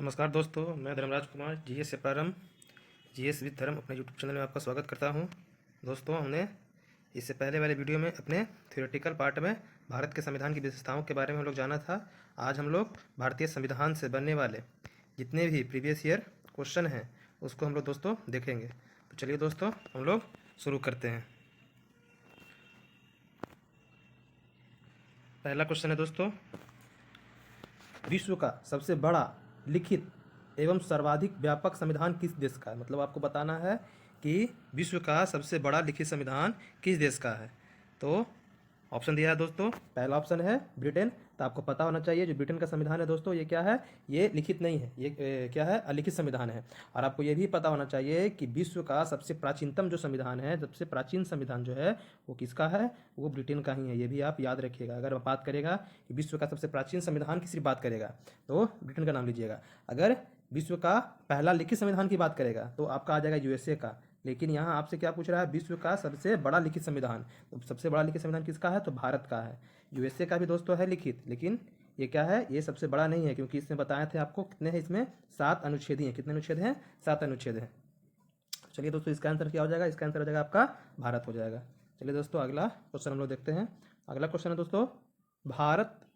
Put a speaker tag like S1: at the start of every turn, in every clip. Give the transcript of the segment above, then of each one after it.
S1: नमस्कार दोस्तों, मैं धर्मराज कुमार जीएस से प्रारंभ जीएस विद धर्म अपने यूट्यूब चैनल में आपका स्वागत करता हूं। दोस्तों, हमने इससे पहले वाले वीडियो में अपने थ्योरेटिकल पार्ट में भारत के संविधान की विशेषताओं के बारे में हम लोग जाना था। आज हम लोग भारतीय संविधान से बनने वाले जितने भी प्रीवियस ईयर क्वेश्चन हैं उसको हम लोग दोस्तों देखेंगे। तो चलिए दोस्तों, हम लोग शुरू करते हैं। पहला क्वेश्चन है दोस्तों, विश्व का सबसे बड़ा लिखित एवं सर्वाधिक व्यापक संविधान किस देश का है। मतलब आपको बताना है कि विश्व का सबसे बड़ा लिखित संविधान किस देश का है। तो ऑप्शन दिया है दोस्तों, पहला ऑप्शन है ब्रिटेन। तो आपको पता होना चाहिए जो ब्रिटेन का संविधान है दोस्तों, ये क्या है, ये लिखित नहीं है, ये क्या है, अलिखित संविधान है। और आपको ये भी पता होना चाहिए कि विश्व का सबसे प्राचीनतम जो संविधान है, सबसे प्राचीन संविधान जो है वो किसका है, वो ब्रिटेन का ही है। ये भी आप याद रखिएगा। अगर बात करेगा कि विश्व का सबसे प्राचीन संविधान की सिर्फ बात करेगा तो ब्रिटेन का नाम लीजिएगा। अगर विश्व का पहला लिखित संविधान की बात करेगा तो आपका आ जाएगा यूएसए का। लेकिन यहाँ आपसे क्या पूछ रहा है, विश्व का सबसे बड़ा लिखित संविधान। तो सबसे बड़ा लिखित संविधान किसका है, तो भारत का है। यूएसए का भी दोस्तों है लिखित, लेकिन ये क्या है, ये सबसे बड़ा नहीं है, क्योंकि इसमें बताए थे आपको कितने हैं, इसमें 7 अनुच्छेद हैं। कितने अनुच्छेद हैं, 7 अनुच्छेद हैं। चलिए दोस्तों, इसका आंसर क्या हो जाएगा, इसका आंसर हो जाएगा आपका भारत हो जाएगा। चलिए दोस्तों, अगला क्वेश्चन हम लोग देखते हैं। अगला क्वेश्चन है दोस्तों,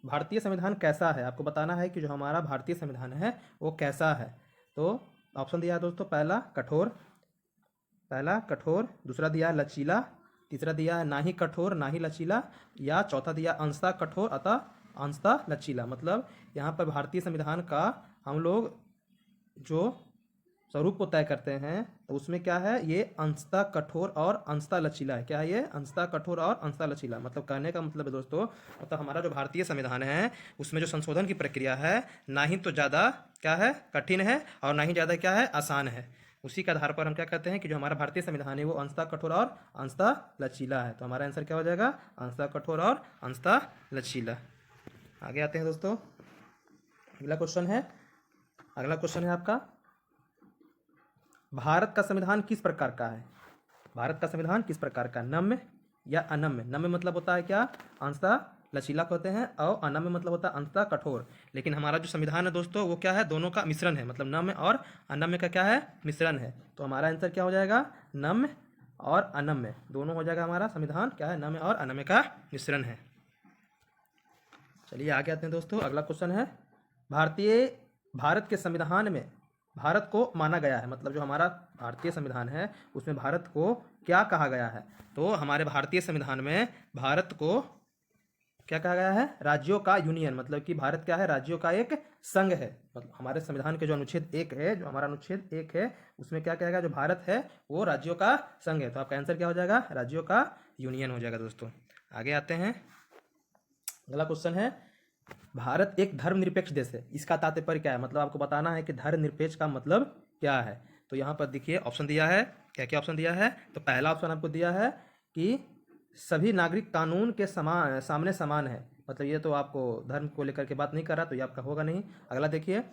S1: भारतीय संविधान कैसा है। आपको बताना है कि जो हमारा भारतीय संविधान है वो कैसा है। तो ऑप्शन दिया है दोस्तों, पहला कठोर, दूसरा दिया है लचीला, तीसरा दिया है ना ही कठोर ना ही लचीला, या चौथा दिया अंशतः कठोर अतः अंशतः लचीला। मतलब यहाँ पर भारतीय संविधान का हम लोग जो स्वरूप को तय करते हैं तो उसमें क्या है, ये अंशतः कठोर और अंशतः लचीला है। क्या है ये, अंशतः कठोर और अंशतः लचीला। मतलब कहने का मतलब है दोस्तों, मतलब हमारा जो भारतीय संविधान है उसमें जो संशोधन की प्रक्रिया है ना ही तो ज़्यादा क्या है, कठिन है, और ना ही ज़्यादा क्या है, आसान है। उसी के आधार पर हम क्या कहते हैं कि जो हमारा भारतीय संविधान है वो अंशतः कठोर और अंशतः लचीला है। तो हमारा आंसर क्या हो जाएगा, अंशतः कठोर और अंशतः लचीला। आगे आते हैं दोस्तों, अगला क्वेश्चन है आपका, भारत का संविधान किस प्रकार का है। भारत का संविधान किस प्रकार का, नम्य या अनम्य। नम्य मतलब होता है क्या, अंशतः लचीला कहते हैं, और अनम्य मतलब होता है अंशतः कठोर। लेकिन हमारा जो संविधान है दोस्तों वो क्या है, दोनों का मिश्रण है। मतलब नम्य और अनम्य का क्या है, मिश्रण है। तो हमारा आंसर क्या हो जाएगा, नम्य और अनम्य दोनों हो जाएगा। हमारा संविधान क्या है, नम्य और अनम्य का मिश्रण है। चलिए आगे आते हैं दोस्तों। अगला क्वेश्चन है, भारत के संविधान में भारत को माना गया है। मतलब जो हमारा भारतीय संविधान है उसमें भारत को क्या कहा गया है। तो हमारे भारतीय संविधान में भारत को क्या कहा गया है, राज्यों का यूनियन। मतलब कि भारत क्या है, राज्यों का एक संघ है। मतलब हमारे संविधान के जो अनुच्छेद 1 है, जो हमारा अनुच्छेद 1 है उसमें क्या कहेगा, जो भारत है वो राज्यों का संघ है। तो आपका आंसर क्या हो जाएगा, राज्यों का यूनियन हो जाएगा दोस्तों। आगे आते हैं, अगला क्वेश्चन है, भारत एक धर्मनिरपेक्ष देश है, इसका तात्पर्य क्या है। मतलब आपको बताना है कि धर्मनिरपेक्ष का मतलब क्या है। तो यहाँ पर देखिए ऑप्शन दिया है, क्या क्या ऑप्शन दिया है। तो पहला ऑप्शन आपको दिया है कि सभी नागरिक कानून के सामने समान है। मतलब ये तो आपको धर्म को लेकर के बात नहीं कर रहा, तो ये आपका होगा नहीं। अगला देखिए,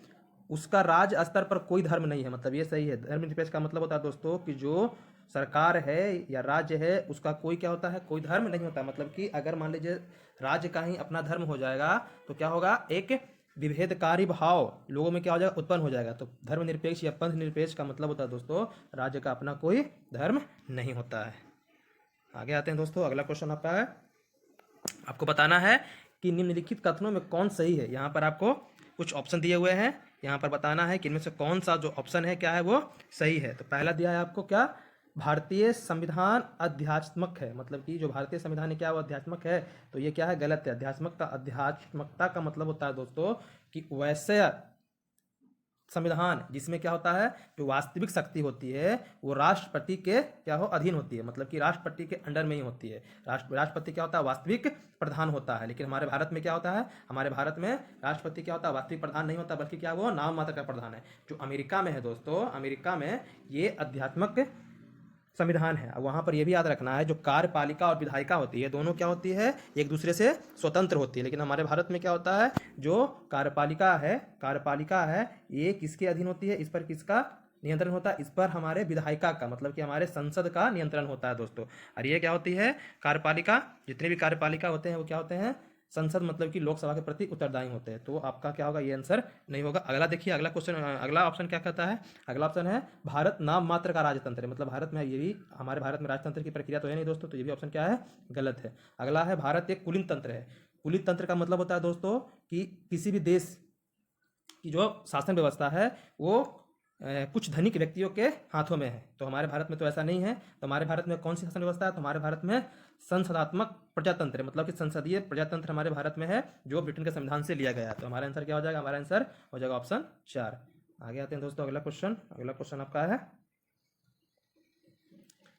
S1: उसका राज्य स्तर पर कोई धर्म नहीं है। मतलब ये सही है। धर्मनिरपेक्ष का मतलब होता है दोस्तों कि जो सरकार है या राज्य है उसका कोई क्या होता है, कोई धर्म नहीं होता। मतलब कि अगर मान लीजिए राज्य का ही अपना धर्म हो जाएगा तो क्या होगा, एक विभेदकारी भाव लोगों में क्या हो जाएगा, उत्पन्न हो जाएगा। तो धर्मनिरपेक्ष या पंथ निरपेक्ष का मतलब होता है दोस्तों, राज्य का अपना कोई धर्म नहीं होता है। आगे आते हैं दोस्तों, अगला क्वेश्चन आपका है, आपको बताना है कि निम्नलिखित कथनों में कौन सही है। यहाँ पर आपको कुछ ऑप्शन दिए हुए हैं, यहाँ पर बताना है कि इनमें से कौन सा जो ऑप्शन है क्या है वो सही है। तो पहला दिया है आपको क्या, भारतीय संविधान अध्यात्मक है। मतलब कि जो भारतीय संविधान है क्या वो अध्यात्मक है। तो ये क्या है, गलत है। अध्यात्मकता का मतलब होता है दोस्तों कि वैसे संविधान जिसमें क्या होता है, जो वास्तविक शक्ति होती है वो राष्ट्रपति के क्या हो, अधीन होती है। मतलब कि राष्ट्रपति के अंडर में ही होती है। राष्ट्रपति क्या होता है, वास्तविक प्रधान होता है। लेकिन हमारे भारत में क्या होता है, हमारे भारत में राष्ट्रपति क्या होता है, वास्तविक प्रधान नहीं होता, बल्कि क्या वो नाम मात्र का प्रधान है। जो अमेरिका में है दोस्तों, अमेरिका में ये अध्यात्मक संविधान है। वहाँ पर यह भी याद रखना है, जो कार्यपालिका और विधायिका होती है दोनों क्या होती है, एक दूसरे से स्वतंत्र होती है। लेकिन हमारे भारत में क्या होता है, जो कार्यपालिका है ये किसके अधीन होती है, इस पर किसका नियंत्रण होता है, इस पर हमारे विधायिका का, मतलब कि हमारे संसद का नियंत्रण होता है दोस्तों। और ये क्या होती है, कार्यपालिका, जितने भी कार्यपालिका होते हैं वो क्या होते हैं, संसद मतलब कि लोकसभा के प्रति उत्तरदायी होते हैं। तो आपका क्या होगा, ये आंसर नहीं होगा। अगला देखिए, अगला क्वेश्चन, अगला ऑप्शन क्या कहता है। अगला ऑप्शन है भारत नाम मात्र का राजतंत्र है, मतलब भारत में ये भी, हमारे भारत में राजतंत्र की प्रक्रिया तो है नहीं दोस्तों, तो ये भी ऑप्शन क्या है, गलत है। अगला है भारत एक कुलीन तंत्र है। कुलीन तंत्र का मतलब होता है दोस्तों कि किसी भी देश की जो शासन व्यवस्था है वो कुछ धनिक व्यक्तियों के हाथों में है। तो हमारे भारत में तो ऐसा नहीं है। तो हमारे भारत में कौन सी शासन व्यवस्था है, तो हमारे भारत में संसदात्मक प्रजातंत्र है, मतलब कि संसदीय प्रजातंत्र हमारे भारत में है, जो ब्रिटेन के संविधान से लिया गया है। तो हमारा आंसर क्या हो जाएगा, हमारा आंसर हो जाएगा ऑप्शन 4। आगे आते हैं दोस्तों, अगला क्वेश्चन। अगला क्वेश्चन आपका है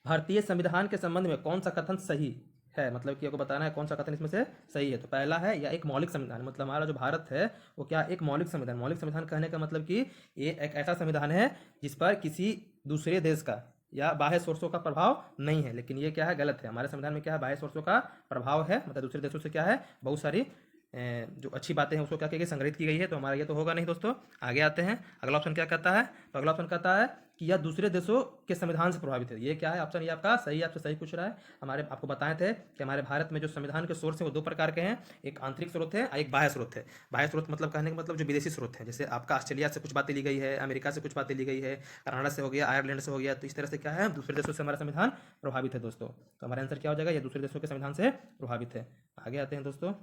S1: भारतीय संविधान के संबंध में कौन सा कथन सही है, मतलब कि आपको बताना है कौन सा कथन इसमें से सही है। तो पहला है, या एक मौलिक संविधान, मतलब हमारा जो भारत है वो क्या, एक मौलिक संविधान। मौलिक संविधान कहने का मतलब कि ये एक ऐसा संविधान है जिस पर किसी दूसरे देश का या बाह्य सोर्सों का प्रभाव नहीं है। लेकिन ये क्या है, गलत है। हमारे संविधान में क्या है, बाह्य सोर्सों का प्रभाव है, मतलब दूसरे देशों से क्या है, बहुत सारी जो अच्छी बातें हैं उसको क्या की गई, संग्रहित की गई है। तो हमारा ये तो होगा नहीं दोस्तों। आगे आते हैं, अगला ऑप्शन क्या कहता है। तो अगला ऑप्शन कहता है कि यह दूसरे देशों के संविधान से प्रभावित है। ये क्या है ऑप्शन, ये आपका सही, आपसे सही पूछ रहा है। हमारे आपको बताए थे कि हमारे भारत में जो संविधान के सोर्स हैं वो दो प्रकार के हैं, एक आंतरिक स्रोत है और एक बाह्य स्रोत है। बाह्य स्रोत मतलब कहने का मतलब जो विदेशी स्रोत है, जैसे आपका ऑस्ट्रेलिया से कुछ बातें ली गई है, अमेरिका से कुछ बातें ली गई है, कनाडा से हो गया, आयरलैंड से हो गया। तो इस तरह से क्या है, दूसरे देशों से हमारा संविधान प्रभावित है दोस्तों। तो हमारा आंसर क्या हो जाएगा, ये दूसरे देशों के संविधान से प्रभावित है। आगे आते हैं दोस्तों,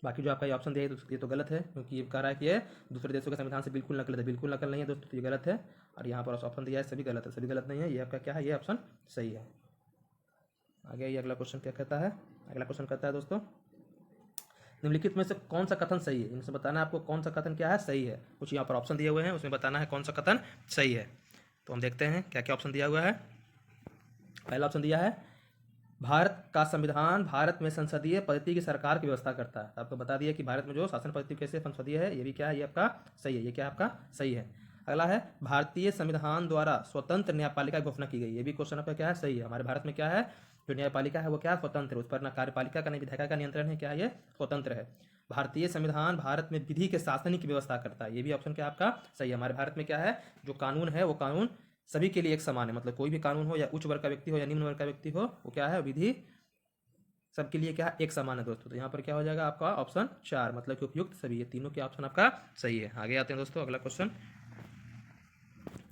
S1: बाकी जो आपका ये ऑप्शन दिया है ये तो गलत है, क्योंकि ये कह रहा है कि ये दूसरे देशों के संविधान से बिल्कुल नकल है। बिल्कुल नकल नहीं है दोस्तों, तो ये गलत है। और यहाँ पर ऑप्शन दिया है सभी गलत है, सभी गलत नहीं है। ये आपका क्या है, ये ऑप्शन सही है। आगे ये अगला क्वेश्चन क्या कहता है। अगला क्वेश्चन कहता है दोस्तों, निम्नलिखित में से कौन सा कथन सही है। इनसे बताना है आपको कौन सा कथन क्या है, सही है। कुछ यहाँ पर ऑप्शन दिए हुए हैं, उसमें बताना है कौन सा कथन सही है। तो हम देखते हैं क्या क्या ऑप्शन दिया हुआ है। पहला ऑप्शन दिया है भारत का संविधान भारत में संसदीय पद्धति की सरकार की व्यवस्था करता है। आपको बता दिया कि भारत में जो शासन पद्धति कैसे संसदीय है, ये भी क्या है, ये आपका सही है। ये क्या है, आपका सही है। अगला है भारतीय संविधान द्वारा स्वतंत्र न्यायपालिका की घोषणा की गई। ये भी क्वेश्चन आपका क्या है, सही है। हमारे भारत में क्या है, जो न्यायपालिका है वो क्या है, स्वतंत्र है। उस पर ना कार्यपालिका का ना विधायिका का नियंत्रण है, क्या है, ये स्वतंत्र है। भारतीय संविधान भारत में विधि के शासन की व्यवस्था करता है। ये भी ऑप्शन क्या आपका सही है। हमारे भारत में क्या है, जो कानून है वो कानून सभी के लिए एक समान है, मतलब कोई भी कानून हो, या उच्च वर्ग का व्यक्ति हो या निम्न वर्ग का व्यक्ति हो, वो क्या है, विधि सबके लिए क्या है, एक समान है दोस्तों। तो यहाँ पर क्या हो जाएगा आपका ऑप्शन 4, मतलब कि उपयुक्त सभी। ये तीनों के ऑप्शन आपका सही है। आगे आते हैं दोस्तों, अगला क्वेश्चन।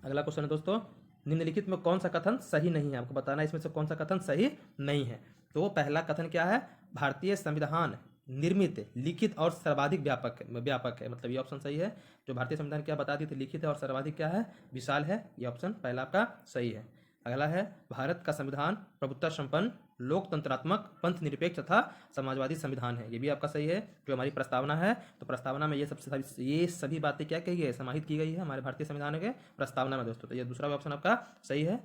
S1: अगला क्वेश्चन है दोस्तों, निम्नलिखित में कौन सा कथन सही नहीं है। आपको बताना है इसमें से कौन सा कथन सही नहीं है। तो पहला कथन क्या है, भारतीय संविधान निर्मित, लिखित और सर्वाधिक व्यापक है, मतलब ये ऑप्शन सही है। जो भारतीय संविधान क्या बता दी थी, लिखित है और सर्वाधिक क्या है, विशाल है। ये ऑप्शन पहला आपका सही है। अगला है भारत का संविधान प्रभुत्व संपन्न, लोकतंत्रात्मक, पंथ निरपेक्ष तथा समाजवादी संविधान है। ये भी आपका सही है। जो हमारी प्रस्तावना है, तो प्रस्तावना में ये सभी बातें क्या कही है, समाहित की गई है हमारे भारतीय संविधान के प्रस्तावना में दोस्तों। तो ये दूसरा ऑप्शन आपका सही है।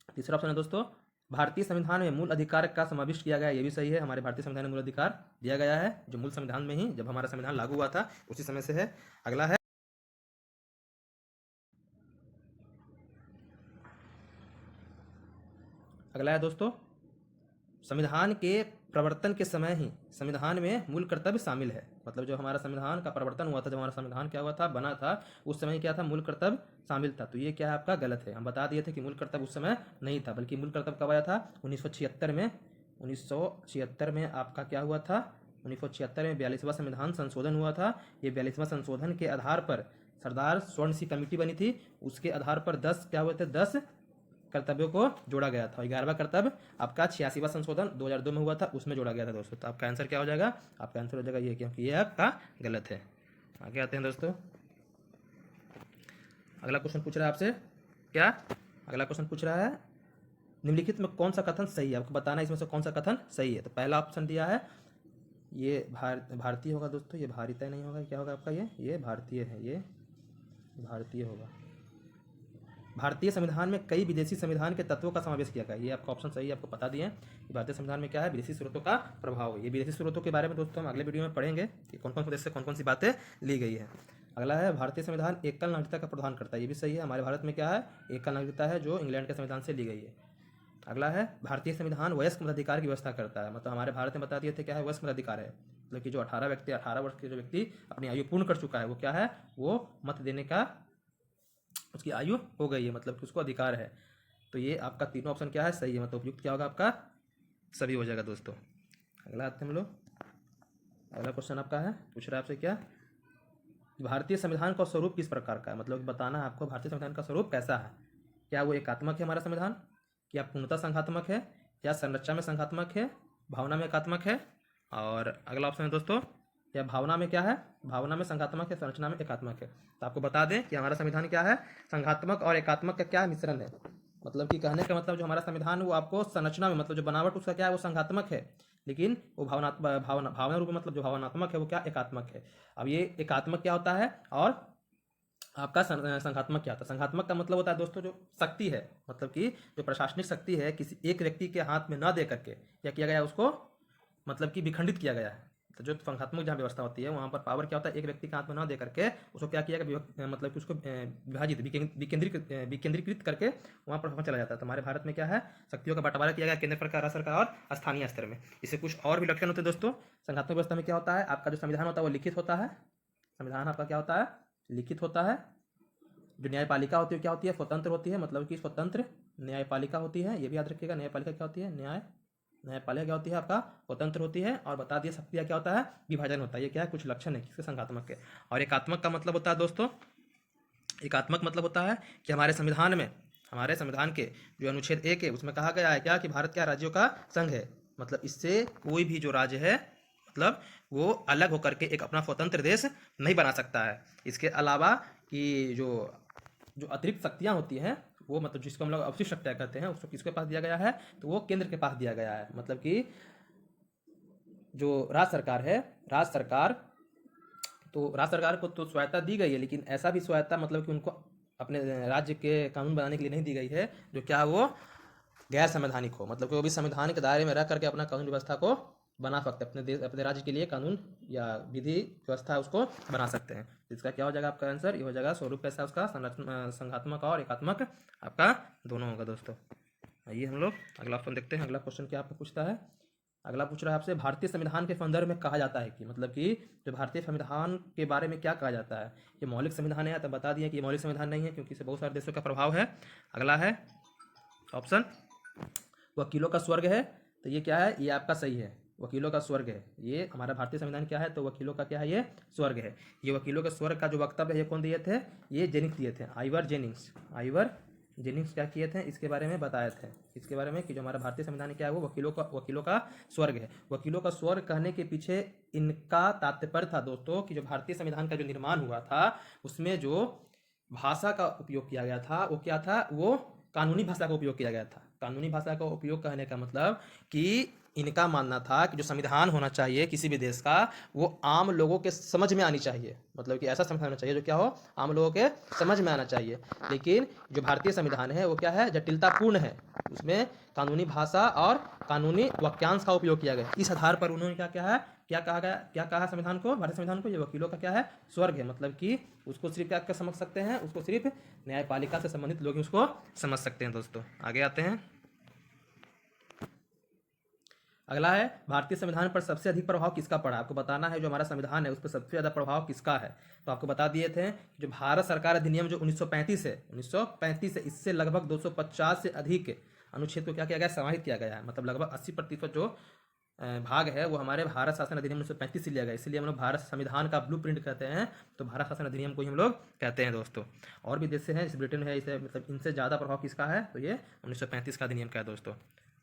S1: तीसरा ऑप्शन है दोस्तों, भारतीय संविधान में मूल अधिकार का समाविष्ट किया गया है। ये भी सही है। हमारे भारतीय संविधान में मूल अधिकार दिया गया है, जो मूल संविधान में ही जब हमारा संविधान लागू हुआ था उसी समय से है। अगला है दोस्तों, संविधान के प्रवर्तन के समय ही संविधान में मूल कर्तव्य शामिल है। मतलब जो हमारा संविधान का प्रवर्तन हुआ था, जब हमारा संविधान क्या हुआ था, बना था, उस समय क्या था, मूल कर्तव्य शामिल था। तो ये क्या है आपका गलत है। हम बता दिए थे कि मूल कर्तव्य उस समय नहीं था, बल्कि मूल कर्तव्य कब आया था, 1976 में। 1976 में आपका क्या हुआ था, 1976 में 42वां संविधान संशोधन हुआ था। ये 42वां संशोधन के आधार पर सरदार स्वर्ण सिंह कमेटी बनी थी। उसके आधार पर 10 क्या हुए थे, 10 कर्तव्यों को जोड़ा गया था। 11वां कर्तव्य आपका 86वां संशोधन 2002 में हुआ था, उसमें जोड़ा गया था दोस्तों। तो आपका आंसर क्या हो जाएगा, आपका आंसर हो जाएगा ये, क्योंकि ये आपका गलत है। आगे आते हैं दोस्तों, अगला क्वेश्चन पूछ रहा है आपसे क्या, अगला क्वेश्चन पूछ रहा है निम्नलिखित में कौन सा कथन सही है। आपको बताना है इसमें से कौन सा कथन सही है। तो पहला ऑप्शन दिया है, ये भारतीय होगा दोस्तों, ये भारतीय नहीं होगा। क्या होगा आपका, ये भारतीय है, ये भारतीय होगा। भारतीय संविधान में कई विदेशी संविधान के तत्वों का समावेश किया गया है। ये आपका ऑप्शन सही है। आपको बता दिए कि भारतीय संविधान में क्या है, विदेशी स्रोतों का प्रभाव है। ये विदेशी स्रोतों के बारे में दोस्तों हम अगले वीडियो में पढ़ेंगे कि कौन कौन से देश से कौन कौन सी बातें ली गई है। अगला है भारतीय संविधान एकल नागरिकता का प्रावधान करता है। ये भी सही है। हमारे भारत में क्या है, एकल नागरिकता है, जो इंग्लैंड के संविधान से ली गई है। अगला है भारतीय संविधान वयस्क मताधिकार की व्यवस्था करता है। मतलब हमारे भारत में बता दिए थे क्या है, वयस्क मताधिकार है, मतलब कि जो 18 वर्ष के जो व्यक्ति अपनी आयु पूर्ण कर चुका है, वो क्या है, वो मत देने का उसकी आयु हो गई है, मतलब कि उसको अधिकार है। तो ये आपका तीनों ऑप्शन क्या है, सही है। मतलब उपयुक्त क्या होगा आपका, सभी हो जाएगा दोस्तों। अगला आते हैं हम लोग। अगला क्वेश्चन आपका है, पूछ रहा है आपसे क्या, भारतीय संविधान का स्वरूप किस प्रकार का है, मतलब बताना है आपको भारतीय संविधान का स्वरूप कैसा है। क्या वो एकात्मक है हमारा संविधान, क्या पूर्णतः संघात्मक है, या संरचना में संघात्मक है, भावना में एकात्मक है। और अगला ऑप्शन है दोस्तों, या भावना में क्या है, भावना में संघात्मक है, संरचना में एकात्मक है। तो आपको बता दें कि हमारा संविधान क्या है, संघात्मक और एकात्मक का क्या मिश्रण है। मतलब कि कहने का मतलब जो हमारा संविधान है वो आपको संरचना में, मतलब जो बनावट उसका क्या है वो संघात्मक है, लेकिन वो भावना रूप में, मतलब जो भावनात्मक है वो क्या एकात्मक है। अब ये एकात्मक क्या होता है और आपका संघात्मक क्या होता है। संघात्मक का मतलब होता है दोस्तों जो शक्ति है, मतलब कि जो प्रशासनिक शक्ति है किसी एक व्यक्ति के हाथ में न दे करके क्या किया गया है, उसको मतलब कि विखंडित किया गया है। तो जो संघात्मक जहाँ व्यवस्था होती है वहाँ पर पावर क्या होता है, एक व्यक्ति के हाथ में न दे करके उसको क्या किया गया, मतलब कि उसको विभाजित विकेंद्रीकृत करके वहाँ पर चला जाता है। तो हमारे भारत में क्या है, शक्तियों का बंटवारा किया गया केंद्र सरकार, राज्य सरकार और स्थानीय स्तर में। इससे कुछ और भी लक्षण होते हैं दोस्तों। संघात्मक व्यवस्था में क्या होता है, आपका जो संविधान होता है वो लिखित होता है। संविधान आपका क्या होता है, लिखित होता है। जो न्यायपालिका होती है क्या होती है, स्वतंत्र होती है, मतलब कि स्वतंत्र न्यायपालिका होती है। ये भी याद रखिएगा, न्यायपालिका क्या होती है, न्यायपालिका क्या होती है आपका स्वतंत्र होती है। और बता दिए शक्तियाँ क्या होता है, विभाजन होता है। ये क्या है, कुछ लक्षण है किसके, संघात्मक के। और एकात्मक का मतलब होता है दोस्तों, एकात्मक मतलब होता है कि हमारे संविधान में, हमारे संविधान के जो अनुच्छेद 1 है उसमें कहा गया है क्या, कि भारत क्या राज्यों का संघ है। मतलब इससे कोई भी जो राज्य है मतलब वो अलग होकर के एक अपना स्वतंत्र देश नहीं बना सकता है। इसके अलावा कि जो जो अतिरिक्त शक्तियाँ होती हैं वो, मतलब जिसको हम लोग अवशिष्ट शक्तियाँ कहते हैं, उसको किसके पास दिया गया है, तो वो केंद्र के पास दिया गया है। मतलब कि जो राज्य सरकार है, राज्य सरकार, तो राज्य सरकार को तो स्वायत्ता दी गई है, लेकिन ऐसा भी स्वायत्ता मतलब कि उनको अपने राज्य के कानून बनाने के लिए नहीं दी गई है जो क्या वो गैर संवैधानिक हो। मतलब कि वो भी संविधान के दायरे में रह करके अपना कानून व्यवस्था को बना सकते हैं, अपने देश अपने राज्य के लिए कानून या विधि व्यवस्था उसको बना सकते हैं। इसका क्या हो जाएगा आपका आंसर, ये हो जाएगा स्वरूप कैसा उसका, संघात्मक और एकात्मक आपका दोनों होगा दोस्तों। आइए हम लोग अगला ऑप्शन देखते हैं। अगला क्वेश्चन क्या आपको पूछता है, अगला पूछ रहा है आपसे, भारतीय संविधान के संदर्भ में कहा जाता है कि, मतलब कि जो भारतीय संविधान के बारे में क्या कहा जाता है। ये मौलिक संविधान है, तो बता दिए कि ये मौलिक संविधान नहीं है क्योंकि इसे बहुत सारे देशों का प्रभाव है। अगला है ऑप्शन, वकीलों का स्वर्ग है। तो ये क्या है, ये आपका सही है, वकीलों का स्वर्ग है। ये हमारा भारतीय संविधान क्या है, तो वकीलों का क्या है, ये स्वर्ग है। ये वकीलों के स्वर्ग का जो वक्तव्य है ये कौन दिए थे, ये जेनिंग्स दिए थे, आइवर जेनिंग्स क्या किए थे, इसके बारे में बताए थे, इसके बारे में कि जो हमारा भारतीय संविधान क्या है वो वकीलों का स्वर्ग है। वकीलों का स्वर्ग कहने के पीछे इनका तात्पर्य था दोस्तों कि जो भारतीय संविधान का जो निर्माण हुआ था उसमें जो भाषा का उपयोग किया गया था वो क्या था, वो कानूनी भाषा का उपयोग किया गया था। कानूनी भाषा का उपयोग कहने का मतलब कि इनका मानना था कि जो संविधान होना चाहिए किसी भी देश का वो आम लोगों के समझ में आनी चाहिए, मतलब कि ऐसा संविधान होना चाहिए जो क्या हो, आम लोगों के समझ में आना चाहिए। लेकिन जो भारतीय संविधान है वो क्या है, जटिलतापूर्ण है, उसमें कानूनी भाषा और कानूनी वाक्यांश का उपयोग किया गया। इस आधार पर उन्होंने क्या है, क्या कहा गया, क्या कहा संविधान को, भारतीय संविधान को, ये वकीलों का क्या है, स्वर्ग है। मतलब कि उसको सिर्फ क्या समझ सकते हैं, उसको सिर्फ न्यायपालिका से संबंधित लोग ही उसको समझ सकते हैं दोस्तों। आगे आते हैं। अगला है, भारतीय संविधान पर सबसे अधिक प्रभाव किसका पड़ा। आपको बताना है जो हमारा संविधान है उस पर सबसे ज़्यादा प्रभाव किसका है। तो आपको बता दिए थे जो भारत सरकार अधिनियम जो 1935 है, 1935 है, इससे लगभग 250 से अधिक अनुच्छेद को क्या किया गया, समाहित किया गया है। मतलब लगभग 80% जो भाग है वो हमारे भारत शासन अधिनियम 1935 से लिया गया। इसलिए हम लोग भारत संविधान का ब्लूप्रिंट कहते हैं, तो भारत शासन अधिनियम को ही हम लोग कहते हैं दोस्तों। और भी देश हैं जैसे ब्रिटेन है, इसे मतलब इनसे ज़्यादा प्रभाव किसका है, तो ये 1935 का अधिनियम का है दोस्तों।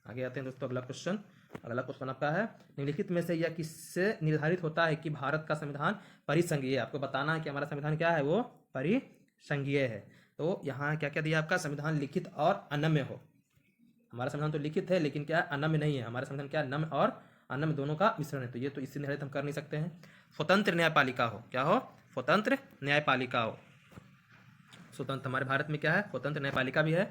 S1: आगे आते हैं दोस्तों। अगला क्वेश्चन आपका है, निम्नलिखित में से यह किससे निर्धारित होता है कि भारत का संविधान परिसंघीय है। आपको बताना है कि हमारा संविधान क्या है, वो परिसंघीय है। तो यहाँ क्या क्या दिया आपका, संविधान लिखित और अनम्य हो। हमारा संविधान तो लिखित है लेकिन क्या अनम्य नहीं है, हमारा संविधान क्या नम्य और अनम्य दोनों का मिश्रण है। तो ये तो इससे निर्धारित हम कर नहीं सकते हैं। स्वतंत्र न्यायपालिका हो, क्या हो, स्वतंत्र न्यायपालिका हो। स्वतंत्र हमारे भारत में क्या है, स्वतंत्र न्यायपालिका भी है,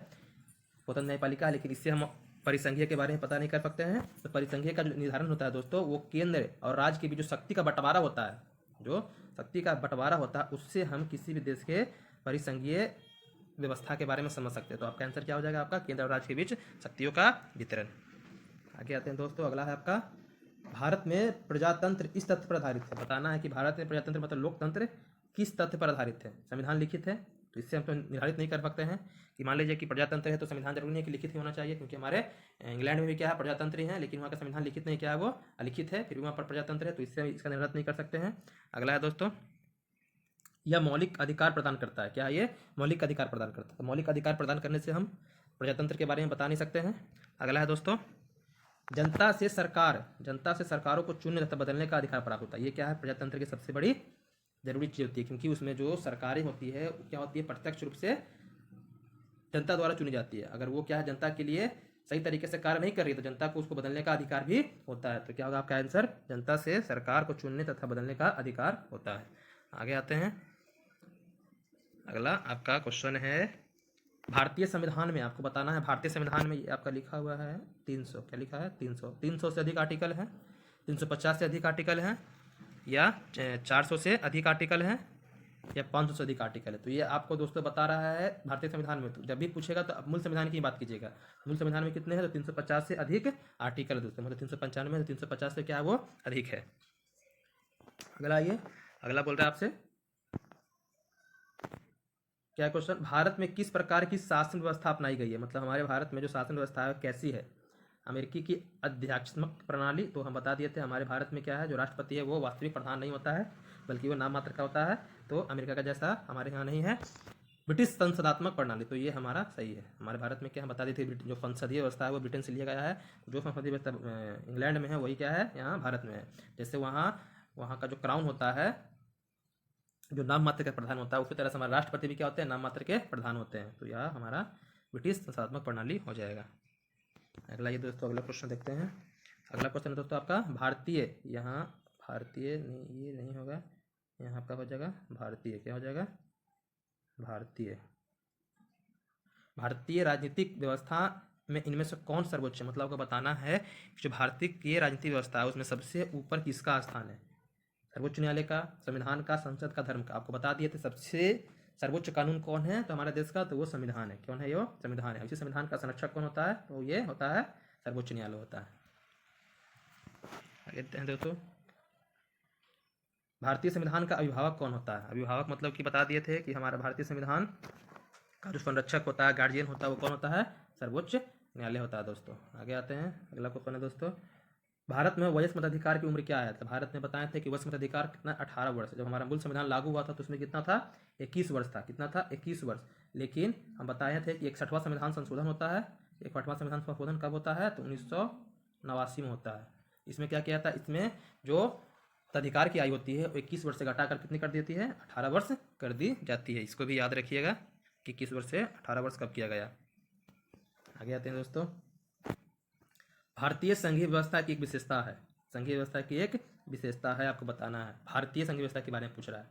S1: स्वतंत्र न्यायपालिका है, लेकिन इससे हम परिसंघीय के बारे में पता नहीं कर सकते हैं। तो परिसंघीय का जो निर्धारण होता है दोस्तों, वो केंद्र और राज्य के बीच जो शक्ति का बंटवारा होता है, जो शक्ति का बंटवारा होता है उससे हम किसी भी देश के परिसंघीय व्यवस्था के बारे में समझ सकते हैं। तो आपका आंसर क्या हो जाएगा, आपका केंद्र और राज्य के बीच शक्तियों का वितरण। आगे आते हैं दोस्तों। अगला है आपका, भारत में प्रजातंत्र इस तथ्य पर आधारित है। बताना है कि भारत में प्रजातंत्र मतलब लोकतंत्र किस तथ्य पर आधारित है। संविधान लिखित है, तो इससे हम तो निर्धारित नहीं कर सकते हैं कि मान लीजिए कि प्रजातंत्र है तो संविधान जरूरी नहीं है कि लिखित ही होना चाहिए, क्योंकि हमारे इंग्लैंड में भी क्या है, प्रजातंत्र ही है, लेकिन वहाँ का संविधान लिखित नहीं, क्या है वो अलिखित है, फिर भी वहाँ पर प्रजातंत्र है, तो इससे इसका निर्धारित नहीं कर सकते हैं। अगला है दोस्तों, यह मौलिक अधिकार प्रदान करता है। क्या है ये? मौलिक अधिकार प्रदान करता है। तो मौलिक अधिकार प्रदान करने से हम प्रजातंत्र के बारे में बता नहीं सकते हैं। अगला है दोस्तों, जनता से सरकारों को चुनने तथा बदलने का अधिकार प्राप्त होता है। ये क्या है? प्रजातंत्र की सबसे बड़ी जरूरी चीज़ होती है, क्योंकि उसमें जो सरकारें होती है वो क्या होती है, प्रत्यक्ष रूप से जनता द्वारा चुनी जाती है। अगर वो क्या है, जनता के लिए सही तरीके से कार्य नहीं कर रही तो जनता को उसको बदलने का अधिकार भी होता है। तो क्या होगा आपका आंसर? जनता से सरकार को चुनने तथा बदलने का अधिकार होता है। आगे आते हैं, अगला आपका क्वेश्चन है, भारतीय संविधान में आपको बताना है, भारतीय संविधान में ये आपका लिखा हुआ है 300, क्या लिखा है? 300 से अधिक आर्टिकल हैं, 350 से अधिक आर्टिकल हैं, या 400 से अधिक आर्टिकल हैं, या 500 से अधिक आर्टिकल है। तो ये आपको दोस्तों बता रहा है भारतीय संविधान में। तो जब भी पूछेगा तो मूल संविधान की बात कीजिएगा। मूल संविधान में कितने हैं? तो 350 से अधिक आर्टिकल है दोस्तों, मतलब 395 है, 350 से क्या है वो अधिक है। अगला आइए, अगला बोल रहा है आपसे क्या क्वेश्चन, भारत में किस प्रकार की शासन व्यवस्था अपनाई गई है? मतलब हमारे भारत में जो शासन व्यवस्था है कैसी है? अमेरिकी की अध्यात्मक प्रणाली, तो हम बता दिए थे हमारे भारत में क्या है, जो राष्ट्रपति है वो वास्तविक प्रधान नहीं होता है, बल्कि वो नाम मात्र का होता है। तो अमेरिका का जैसा हमारे यहाँ नहीं है। ब्रिटिश संसदात्मक प्रणाली, तो ये हमारा सही है। हमारे भारत में क्या हम बता दी थी, जो संसदीय व्यवस्था है वो ब्रिटेन से लिया गया है, जो संसदीय व्यवस्था इंग्लैंड में है वही क्या है, यहाँ भारत में है। जैसे वहाँ का जो क्राउन होता है, जो नाम मात्र के प्रधान होता है, उसी तरह से हमारे राष्ट्रपति भी क्या होते हैं, नाम मात्र के प्रधान होते हैं। तो यह हमारा ब्रिटिश संसदात्मक प्रणाली हो जाएगा। अगला ये दोस्तों, अगला क्वेश्चन देखते हैं। अगला क्वेश्चन है दोस्तों आपका भारतीय, यहाँ भारतीय नहीं, ये नहीं होगा, यहाँ आपका हो जाएगा भारतीय, क्या हो जाएगा, भारतीय राजनीतिक व्यवस्था में इनमें से कौन सर्वोच्च है? मतलब आपको बताना है जो भारतीय की राजनीतिक व्यवस्था है उसमें सबसे ऊपर किसका स्थान है? सर्वोच्च न्यायालय का, संविधान का, संसद का, धर्म का। आपको बता दिए थे सबसे सर्वोच्च कानून कौन है तो हमारे देश का, तो वो संविधान है। कौन है? ये संविधान है। इसी संविधान का संरक्षक कौन होता है? तो ये होता है सर्वोच्च न्यायालय होता है। आगे देखते हैं दोस्तों, भारतीय संविधान का अभिभावक कौन होता है? अभिभावक मतलब कि बता दिए थे कि हमारा भारतीय संविधान का जो संरक्षक होता है, गार्जियन होता है, वो कौन होता है? सर्वोच्च न्यायालय होता है दोस्तों। आगे आते हैं, अगला क्वेश्चन है दोस्तों, भारत में वयस्क मताधिकार की उम्र क्या है? तो भारत में बताए थे कि वयस्क मताधिकार कितना, 18 वर्ष। जब हमारा मूल संविधान लागू हुआ था तो उसमें कितना था? 21 वर्ष था। कितना था? 21 वर्ष। लेकिन हम बताए थे कि 61वां संविधान संशोधन होता है। 61वां संविधान संशोधन कब होता है? तो 1989 में होता है। इसमें क्या किया था? इसमें जो मताधिकार की आयु होती है वो 21 वर्ष से घटाकर कितनी कर देती है? 18 वर्ष कर दी जाती है। इसको भी याद रखिएगा कि 21 वर्ष से 18 वर्ष कब किया गया। आगे आते हैं दोस्तों, भारतीय संघीय व्यवस्था की एक विशेषता है। संघीय व्यवस्था की एक विशेषता है, आपको बताना है। भारतीय संघीय व्यवस्था के बारे में पूछ रहा है।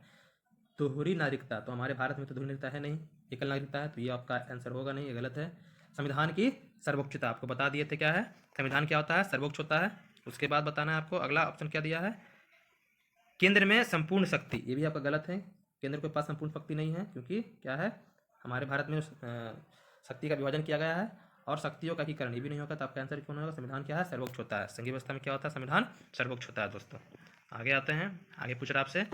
S1: दोहरी नागरिकता, तो हमारे भारत में तो दोहरी नागरिकता है नहीं, एकल नागरिकता है, तो ये आपका आंसर होगा नहीं, ये गलत है। संविधान की सर्वोच्चता, आपको बता दिए थे क्या है, संविधान क्या होता है? सर्वोच्च होता है। उसके बाद बताना है आपको, अगला ऑप्शन क्या दिया है, केंद्र में संपूर्ण शक्ति, ये भी आपका गलत है। केंद्र के पास संपूर्ण शक्ति नहीं है, क्योंकि क्या है, हमारे भारत में शक्ति का विभाजन किया गया है और शक्तियों का एकीकरण, ये भी नहीं होगा। तो आपका आंसर कौन होगा? संविधान क्या है? सर्वोच्च होता है। संघीय व्यवस्था में क्या होता है? संविधान सर्वोच्च होता है दोस्तों। आगे आते हैं, आगे पूछ रहा आपसे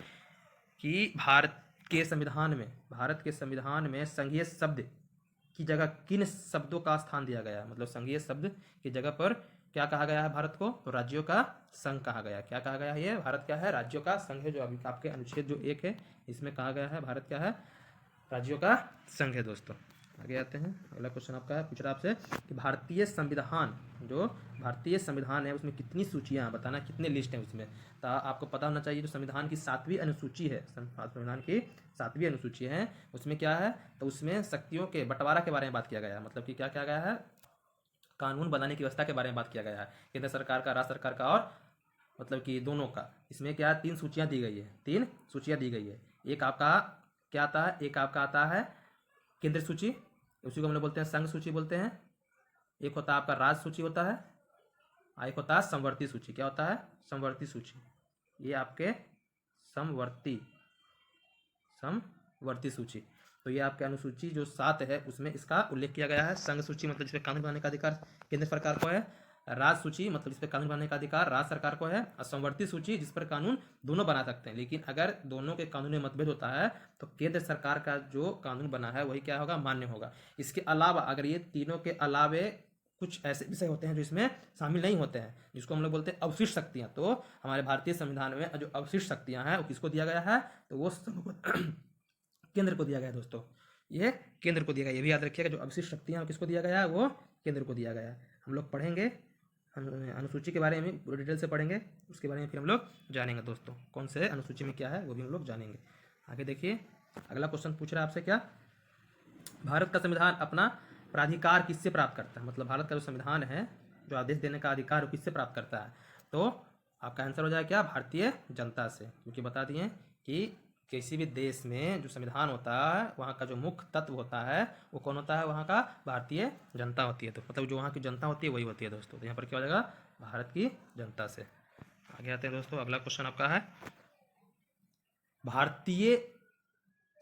S1: कि भारत के संविधान में संघीय शब्द की जगह किन शब्दों का स्थान दिया गया है? मतलब संघीय शब्द की जगह पर क्या कहा गया है भारत को? तो राज्यों का संघ कहा गया। क्या कहा गया है? ये भारत क्या है? राज्यों का संघ है। जो अभी आपके अनुच्छेद जो 1 है इसमें कहा गया है भारत क्या है? राज्यों का संघ है दोस्तों। आगे आते हैं, अगला क्वेश्चन आपका है, पूछ रहा आपसे कि भारतीय संविधान है उसमें कितनी सूचियां, बताना कितने लिस्ट हैं उसमें। तो आपको पता होना चाहिए जो संविधान की 7वीं अनुसूची है, संविधान की 7वीं अनुसूची है, उसमें क्या है? तो उसमें शक्तियों के बंटवारा के बारे में बात किया गया है। मतलब कि क्या किया गया है? कानून बनाने की व्यवस्था के बारे में बात किया गया है, केंद्र सरकार का, राज्य सरकार का, और मतलब कि दोनों का। इसमें क्या 3 सूचियां दी गई है, 3 सूचियां दी गई है। एक आपका क्या आता है? एक आपका आता है केंद्र सूची, उसी को हम लोग बोलते हैं संघ सूची बोलते हैं। एक होता है आपका राज्य सूची होता है, और एक होता है समवर्ती सूची। क्या होता है? समवर्ती सूची। ये आपके समवर्ती सूची। तो ये आपके अनुसूची जो 7 है उसमें इसका उल्लेख किया गया है। संघ सूची मतलब जिसमें कानून बनाने का अधिकार केंद्र सरकार को है। राज्य सूची मतलब जिस पर कानून बनाने का अधिकार राज्य सरकार को है, और संवर्ती सूची जिस पर कानून दोनों बना सकते हैं। लेकिन अगर दोनों के कानून में मतभेद होता है तो केंद्र सरकार का जो कानून बना है वही क्या होगा, मान्य होगा। इसके अलावा अगर ये तीनों के अलावे कुछ ऐसे विषय होते हैं जो इसमें शामिल नहीं होते हैं, जिसको हम लोग बोलते हैं अवशिष्ट शक्तियां, तो हमारे भारतीय संविधान में जो अवशिष्ट शक्तियां हैं वो किसको दिया गया है, तो वो केंद्र को दिया गया है दोस्तों। ये केंद्र को दिया गया, ये भी याद रखिएगा, जो अवशिष्ट शक्तियां हैं किसको दिया गया है, वो केंद्र को दिया गया है। हम लोग पढ़ेंगे अनुसूची के बारे में पूरी डिटेल से पढ़ेंगे, उसके बारे में फिर हम लोग जानेंगे दोस्तों, कौन से अनुसूची में क्या है वो भी हम लोग जानेंगे। आगे देखिए, अगला क्वेश्चन पूछ रहा है आपसे क्या, भारत का संविधान अपना प्राधिकार किससे प्राप्त करता है, मतलब भारत का जो संविधान है जो आदेश देने का अधिकार वो किससे प्राप्त करता है, तो आपका आंसर हो जाएगा क्या, भारतीय जनता से। क्योंकि बता दिए कि किसी भी देश में जो संविधान होता है वहाँ का जो मुख्य तत्व होता है वो कौन होता है, वहाँ का भारतीय जनता होती है। तो मतलब जो वहाँ की जनता होती है वही होती है दोस्तों। तो यहाँ पर क्या हो जाएगा, भारत की जनता से। आगे आते हैं दोस्तों, अगला क्वेश्चन आपका है, भारतीय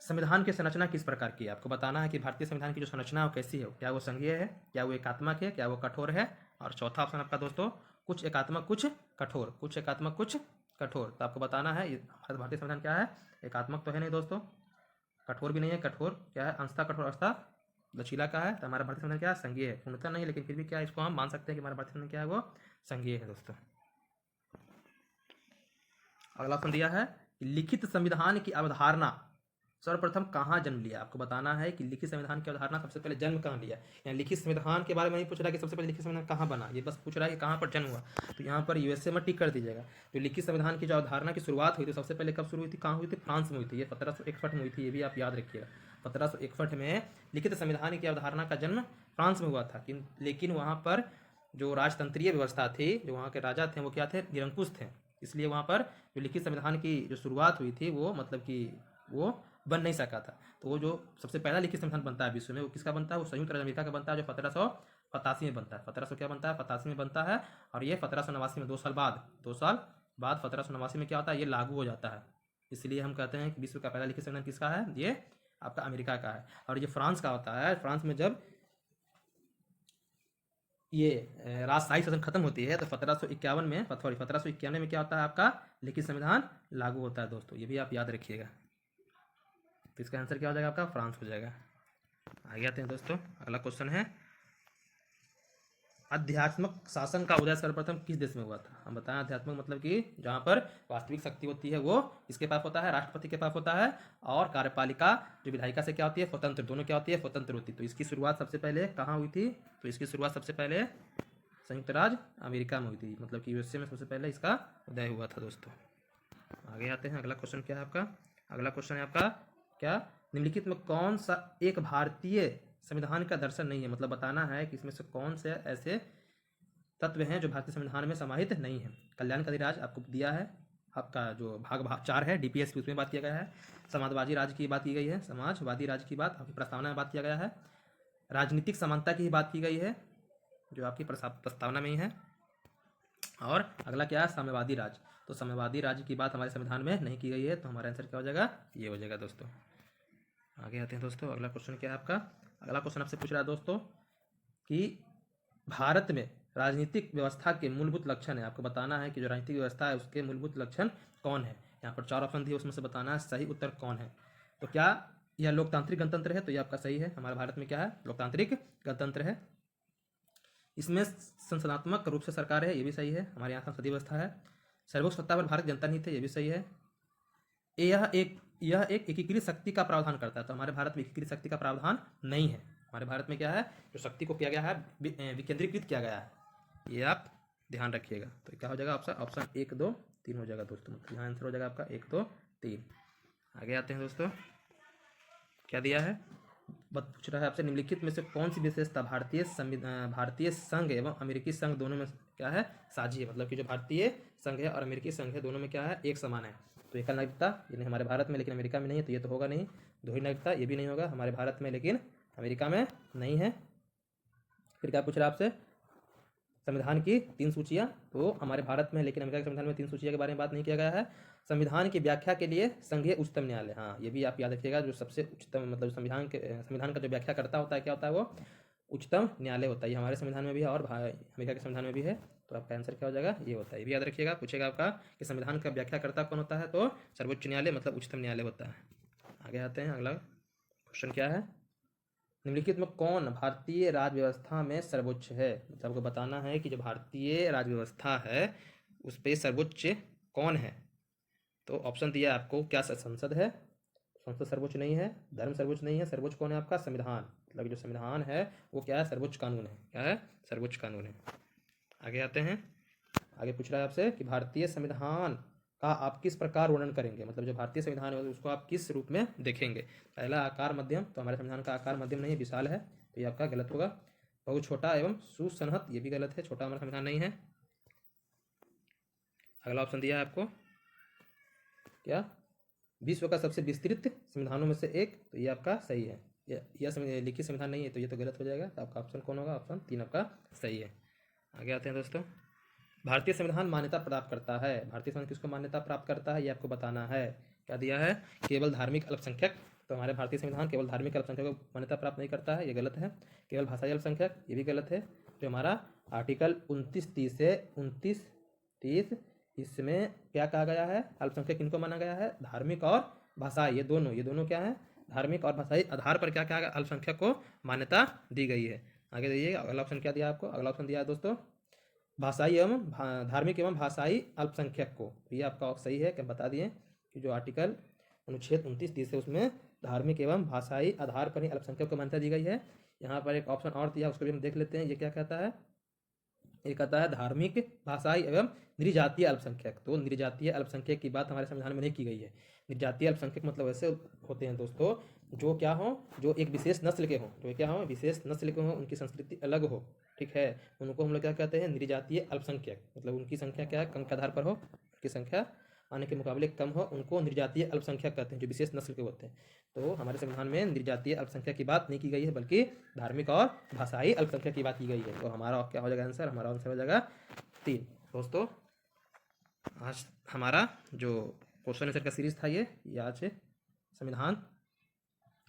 S1: संविधान की संरचना किस प्रकार की है। आपको बताना है कि भारतीय संविधान की जो संरचना है वो कैसी है, क्या वो संघीय है, क्या वो एकात्मक है, क्या वो कठोर है। और चौथा ऑप्शन आपका दोस्तों, कुछ एकात्मक कुछ कठोर, कुछ एकात्मक कुछ कठोर। तो आपको बताना है भारतीय संविधान क्या है, एकात्मक तो है नहीं दोस्तों, कठोर भी नहीं है, कठोर क्या है, अंशतः कठोर अंशतः लचीला का है। तो हमारा भारतीय संविधान क्या है, संघीय है, पूर्णतः नहीं लेकिन फिर भी क्या इसको हम मान सकते हैं कि हमारा भारतीय संविधान क्या है, वो संघीय है दोस्तों। अगला ऑप्शन दिया है कि लिखित संविधान की अवधारणा सर्वप्रथम कहाँ जन्म लिया। आपको बताना है कि लिखित संविधान की अवधारणा सबसे पहले जन्म कहाँ लिया। यहाँ लिखित संविधान के बारे में नहीं पूछ रहा है कि सबसे पहले लिखित संविधान कहाँ बना, ये बस पूछ रहा है कि कहाँ पर जन्म हुआ। तो यहाँ पर यूएसए में टिक कर दीजिएगा। तो लिखित संविधान की जो अवधारणा की शुरुआत हुई थी सबसे पहले कब शुरू हुई थी, कहाँ हुई थी, फ्रांस में हुई थी। ये 1761 में हुई थी, ये भी आप याद रखिएगा। 1761 में लिखित संविधान की अवधारणा का जन्म फ्रांस में हुआ था। लेकिन वहाँ पर जो राजतंत्रीय व्यवस्था थी, जो वहाँ के राजा थे वो क्या थे, निरंकुश थे। इसलिए वहाँ पर जो लिखित संविधान की जो शुरुआत हुई थी वो मतलब कि वो बन नहीं सका था। तो वो जो सबसे पहला लिखित संविधान बनता है विश्व में वो किसका बनता है, वो संयुक्त राज्य अमेरिका का बनता है, जो 1785 में बनता है। 1700 क्या बनता है, 85 में बनता है। और ये 1789 में 2 साल बाद 1789 में क्या होता है, ये लागू हो जाता है। इसलिए हम कहते हैं कि विश्व का पहला लिखित संविधान किसका है, ये आपका अमेरिका का है। और ये फ्रांस का होता है। फ्रांस में जब ये राजशाही शासन खत्म होती है तो 1751 में क्या होता है, आपका लिखित संविधान लागू होता है दोस्तों। ये भी आप याद रखिएगा। तो इसका आंसर क्या हो जाएगा, आपका फ्रांस हो जाएगा। आगे आते हैं दोस्तों, अगला क्वेश्चन है, आध्यात्मिक शासन का उदय सर्वप्रथम किस देश में हुआ था। हम बताएं आध्यात्मिक मतलब कि जहाँ पर वास्तविक शक्ति होती है वो किसके पास होता है, राष्ट्रपति के पास होता है। और कार्यपालिका जो विधायिका से क्या होती है, स्वतंत्र, दोनों क्या होती है, स्वतंत्र होती है। तो इसकी शुरुआत सबसे पहले कहाँ हुई थी, तो इसकी शुरुआत सबसे पहले संयुक्त राज्य अमेरिका में हुई थी, मतलब कि यूएसए में सबसे पहले इसका उदय हुआ था दोस्तों। आगे आते हैं, अगला क्वेश्चन क्या है आपका, अगला क्वेश्चन है आपका क्या, निम्नलिखित में कौन सा एक भारतीय संविधान का दर्शन नहीं है। मतलब बताना है कि इसमें से कौन से ऐसे तत्व हैं जो भारतीय संविधान में समाहित नहीं है। कल्याणकारी राज्य आपको दिया है, आपका जो भाग 4 है डीपीएस उसमें बात किया गया है। समाजवादी राज्य की बात की गई है, समाजवादी राज्य की बात आपकी प्रस्तावना में बात किया गया है। राजनीतिक समानता की ही बात की गई है जो आपकी प्रस्तावना में ही है। और अगला क्या है, साम्यवादी राज्य। तो साम्यवादी राज्य की बात हमारे संविधान में नहीं की गई है। तो हमारा आंसर क्या हो जाएगा, ये हो जाएगा दोस्तों। आगे आते हैं दोस्तों, अगला क्वेश्चन क्या है आपका, अगला क्वेश्चन आपसे पूछ रहा है दोस्तों कि भारत में राजनीतिक व्यवस्था के मूलभूत लक्षण है। आपको बताना है कि जो राजनीतिक व्यवस्था है उसके मूलभूत लक्षण कौन है। यहाँ पर 4 ऑप्शन दिए, उसमें से बताना है सही उत्तर कौन है। तो क्या यह लोकतांत्रिक गणतंत्र है, तो ये आपका सही है। हमारे भारत में क्या है, लोकतांत्रिक गणतंत्र है। इसमें संसदात्मक रूप से सरकार है, ये भी सही है। हमारे यहाँ संसदीय व्यवस्था है। सर्वोच्च सत्ता पर भारत जनता नीति है, ये भी सही है। यह एक एकीकृत शक्ति का प्रावधान करता है। तो हमारे भारत में एकीकृत शक्ति का प्रावधान नहीं है। हमारे भारत में क्या है, जो शक्ति को किया गया है विकेंद्रीकृत किया गया है, ये आप ध्यान रखिएगा। तो क्या हो जाएगा ऑप्शन 1 2 3 हो जाएगा दोस्तों। मतलब यहाँ आंसर हो जाएगा आपका 1 2 3। आगे आते हैं दोस्तों, क्या दिया है, पूछ रहा है आपसे निम्नलिखित में से कौन सी विशेषता भारतीय संघ एवं अमेरिकी संघ दोनों में क्या है, साझी है। मतलब कि जो भारतीय संघ है और अमेरिकी संघ है दोनों में क्या है, एक समान है। तो एकल नागरिकता ये नहीं हमारे भारत में लेकिन अमेरिका में नहीं है, तो ये तो होगा नहीं। दोहरी नागरिकता ये भी नहीं होगा, हमारे भारत में लेकिन अमेरिका में नहीं है। फिर क्या पूछ रहा है आपसे, संविधान की 3 सूचियाँ, तो हमारे भारत में लेकिन अमेरिका के संविधान में 3 सूचियाँ के बारे में बात नहीं किया गया है। संविधान की व्याख्या के लिए संघीय उच्चतम न्यायालय, हाँ ये भी आप याद रखिएगा। जो सबसे उच्चतम मतलब संविधान का जो व्याख्या करता होता है क्या होता है, वो उच्चतम न्यायालय होता है। ये हमारे संविधान में भी है और अमेरिका के संविधान में भी है। तो आपका आंसर क्या हो जाएगा, ये होता है। ये भी याद रखिएगा, पूछेगा आपका कि संविधान का व्याख्याकर्ता कौन होता है, तो सर्वोच्च न्यायालय मतलब उच्चतम न्यायालय होता है। आगे आते हैं, अगला क्वेश्चन क्या है, निम्नलिखित में कौन भारतीय राज्य व्यवस्था में सर्वोच्च है। मतलब आपको बताना है कि जो भारतीय राज्य व्यवस्था है उस पर सर्वोच्च कौन है। तो ऑप्शन दिया आपको, क्या संसद है, संसद सर्वोच्च नहीं है, धर्म सर्वोच्च नहीं है, सर्वोच्च कौन है आपका, संविधान। मतलब जो संविधान है वो क्या है, सर्वोच्च कानून है। क्या है, सर्वोच्च कानून है। आगे आते हैं, आगे पूछ रहा है आपसे कि भारतीय संविधान का आप किस प्रकार वर्णन करेंगे। मतलब जो भारतीय संविधान है उसको आप किस रूप में देखेंगे। पहला आकार मध्यम, तो हमारे संविधान का आकार मध्यम नहीं, विशाल है, तो ये आपका गलत होगा। बहुत छोटा एवं सुसंहत, ये भी गलत है, छोटा हमारा संविधान नहीं है। अगला ऑप्शन दिया है आपको क्या, विश्व का सबसे विस्तृत संविधानों में से एक, तो ये आपका सही है। यह लिखित संविधान नहीं है, तो ये तो गलत हो जाएगा। तो आपका ऑप्शन कौन होगा, ऑप्शन 3 आपका सही है। आगे आते हैं दोस्तों, भारतीय संविधान मान्यता प्राप्त करता है। भारतीय संविधान किसको मान्यता प्राप्त करता है, ये आपको बताना है। क्या दिया है, केवल धार्मिक अल्पसंख्यक, तो हमारे भारतीय संविधान केवल धार्मिक अल्पसंख्यक को मान्यता प्राप्त नहीं करता है, ये गलत है। केवल भाषाई अल्पसंख्यक, ये भी गलत है। जो हमारा आर्टिकल 29-30 से 29-30, इसमें क्या कहा गया है, अल्पसंख्यक किनको माना गया है, धार्मिक और भाषाई, ये दोनों क्या है, धार्मिक और भाषाई आधार पर क्या क्या अल्पसंख्यक को मान्यता दी गई है। आगे देखिए, अगला ऑप्शन क्या दिया आपको, अगला ऑप्शन दिया है दोस्तों, भाषाई एवं धार्मिक एवं भाषाई अल्पसंख्यक को। ये आपका सही है, क्या बता दिए कि जो आर्टिकल अनुच्छेद 29-30 है उसमें धार्मिक एवं भाषाई आधार पर ही अल्पसंख्यक को मान्यता दी गई है। यहाँ पर एक ऑप्शन और दिया, उसको भी हम देख लेते हैं, ये क्या कहता है, ये कहता है धार्मिक भाषाई एवं नृजातीय अल्पसंख्यक। तो नृजातीय अल्पसंख्यक की बात हमारे संविधान में नहीं की गई है। नृजातीय अल्पसंख्यक मतलब ऐसे होते हैं दोस्तों जो क्या हो, जो एक विशेष नस्ल के हों, जो क्या हो, विशेष नस्ल के हों, उनकी संस्कृति अलग हो, ठीक है, उनको हम लोग क्या कहते हैं, नृजातीय अल्पसंख्यक। मतलब उनकी संख्या क्या है, कम के आधार पर हो, उनकी संख्या आने के मुकाबले कम हो, उनको नृजातीय अल्पसंख्यक कहते हैं, जो विशेष नस्ल के होते हैं। तो हमारे संविधान में नृजातीय अल्पसंख्यक की बात नहीं की गई है, बल्कि धार्मिक और भाषाई अल्पसंख्यक की बात की गई है। तो हमारा क्या हो जाएगा आंसर, हमारा आंसर हो जाएगा 3। दोस्तों आज हमारा जो क्वेश्चन आंसर का सीरीज था ये आज से संविधान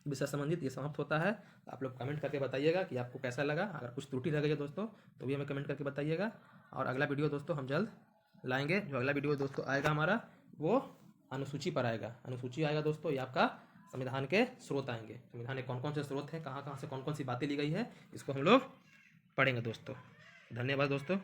S1: विषय संबंधित ये समाप्त होता है। आप लोग कमेंट करके बताइएगा कि आपको कैसा लगा। अगर कुछ त्रुटि रह गई है दोस्तों तो भी हमें कमेंट करके बताइएगा। और अगला वीडियो दोस्तों हम जल्द लाएंगे। जो अगला वीडियो दोस्तों आएगा हमारा वो अनुसूची पर आएगा। अनुसूची आएगा दोस्तों, ये आपका संविधान के स्रोत आएंगे। संविधान के कौन कौन से स्रोत हैं, कहाँ कहाँ से कौन कौन सी बातें ली गई है, इसको हम लोग पढ़ेंगे दोस्तों। धन्यवाद दोस्तों।